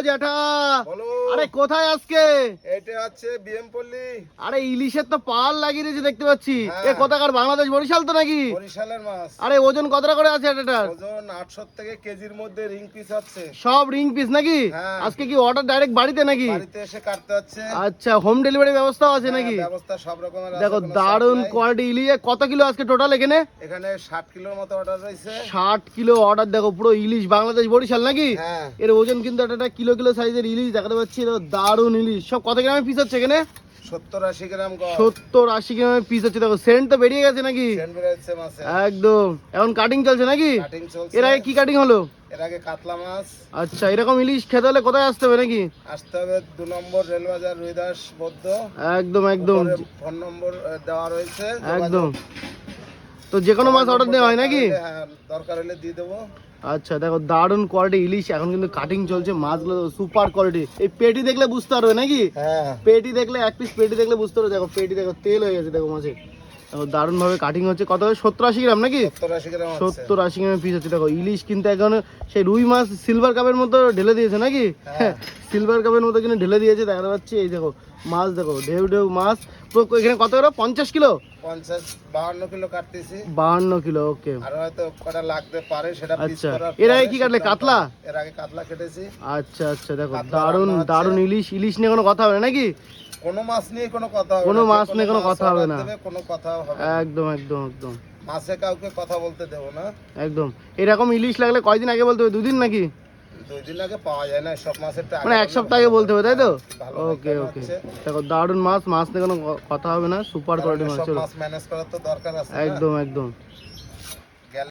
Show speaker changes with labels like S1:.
S1: জ্যাঠা,
S2: বলো।
S1: আরে কোথায় আজকে?
S2: এটা হচ্ছে বিএম পল্লী।
S1: আরে ইলিশের তো পাল লাগিয়ে দিয়েছে দেখতে পাচ্ছি।
S2: হ্যাঁ।
S1: এ কোথাকার, বাংলাদেশ বরিশাল তো নাকি?
S2: বরিশালের মাছ।
S1: আরে ওজন কতটা করে আছে এটার?
S2: ওজন 800 থেকে কেজির মধ্যে রিং পিস আছে।
S1: সব রিং পিস নাকি?
S2: হ্যাঁ।
S1: আজকে কি অর্ডার ডাইরেক্ট বাড়িতে নাকি?
S2: বাড়িতে এসে কাটতে হচ্ছে।
S1: আচ্ছা, হোম ডেলিভারি ব্যবস্থাও আছে
S2: হ্যাঁ,
S1: নাকি?
S2: ব্যবস্থা সব রকমের আছে।
S1: দেখো
S2: কোনো
S1: দারুন
S2: supply।
S1: কোয়ালিটি ইলিশ। কত কিলো আজকে টোটাল এখানে?
S2: এখানে 60 কিলোর মতো অর্ডার রয়েছে।
S1: 60 কিলো অর্ডার। দেখো পুরো ইলিশ, বাংলাদেশ বরিশাল নাকি?
S2: হ্যাঁ।
S1: এর ওজন কিন্তু একটা কিলো কিলো সাইজের ইলিশ দেখাতে পাচ্ছি। দেখো দারুন ইলিশ। সব কত গ্রামের পিস হচ্ছে এখানে?
S2: 70-80 গ্রাম গড়।
S1: 70-80 গ্রামের পিস হচ্ছে। দেখো সেন্ট তো বেরিয়ে গেছে নাকি?
S2: সেন্ট বেরোচ্ছে মাছে।
S1: একদম। এখন কাটিং চলছে নাকি?
S2: কাটিং চলছে।
S1: এর আগে কি কাটিং হলো?
S2: এর আগে কাতলা মাছ।
S1: আচ্ছা, এরকম ইলিশ খেতে হলে কোথায় আসতে হবে নাকি?
S2: আসতে হবে 2 নম্বর রেলবাজার রুইদাস বদ্ধ।
S1: একদম একদম
S2: ফোন নম্বর দেওয়া রয়েছে।
S1: একদম। তো যে কোনো মাছ অর্ডার দেওয়া হয় নাকি?
S2: হ্যাঁ, দরকার হলে দিয়ে দেবো।
S1: আচ্ছা, দেখো দারুন কোয়ালিটি ইলিশ। এখন কিন্তু কাটিং চলছে, মাছগুলো সুপার কোয়ালিটি। এই পেটি দেখলে বুঝতে পারবে নাকি?
S2: হ্যাঁ।
S1: পেটি দেখলে, এক পিস পেটি দেখলে বুঝতে পারবে। দেখো পেটি দেখো, তেল হয়ে গেছে দেখো মাছে। দেখো দারুণ ভাবে কাটিং হচ্ছে। কত হবে? 70-80 গ্রাম নাকি?
S2: 70-80 গ্রাম আছে।
S1: 70-80 গ্রামের পিস হচ্ছে। দেখো ইলিশ কিন্তু এখন সেই রুই মাছ সিলভার কাপের মতো ঢেলে দিয়েছে নাকি?
S2: হ্যাঁ।
S1: সিলভার কাপের মতো কিন্তু ঢেলে দিয়েছে দেখা যাচ্ছে। এই দেখো মাছ, দেখো ঢেউ ঢেউ মাছ। পুরো এখানে কত কিলো? 50 কিলো?
S2: 50-52 কিলো কাটতেছি।
S1: 52 কিলো। ওকে।
S2: আর হয়তো কটা লাগতে পারে, সেটা পিস
S1: আচ্ছা,
S2: করার
S1: এর
S2: পরে
S1: আগে কি কাটলে?
S2: সেটা
S1: কাতলা?
S2: এর আগে কাতলা কেটেছি।
S1: আচ্ছা আচ্ছা, দেখো
S2: কাতলা
S1: দারুন
S2: রান্না হচ্ছে।
S1: দারুন ইলিশ। ইলিশ নিয়ে কোনো কথা হবে না নাকি?
S2: কোনো মাছ নিয়ে কোনো কথা হবে
S1: কোনো
S2: না।
S1: মাছ
S2: যে
S1: নিয়ে কোনো
S2: মাছ
S1: কথা হবে
S2: order
S1: না।
S2: দেবে, কোনো কথা হবে না।
S1: একদম একদম একদম
S2: মাছে কাউকে কথা বলতে দেবো না।
S1: একদম। এরকম ইলিশ লাগলে কয়দিন আগে বলতে হবে? 2 দিন নাকি?
S2: 2 দিন আগে পাওয়া যায় না সব মাছের।
S1: মানে 1 সপ্তাহ আগে বলতে হবে তাই তো?
S2: ভালো
S1: ওকে
S2: হয়,
S1: ওকে।
S2: হচ্ছে।
S1: দেখো দারুন মাছ, মাছ নিয়ে কোনো কথা হবে না। সুপার
S2: কারণ
S1: কোয়ালিটি মাছ।
S2: সব
S1: চলো
S2: মাছ ম্যানেজ করার তো দরকার আছে না।
S1: একদম একদম।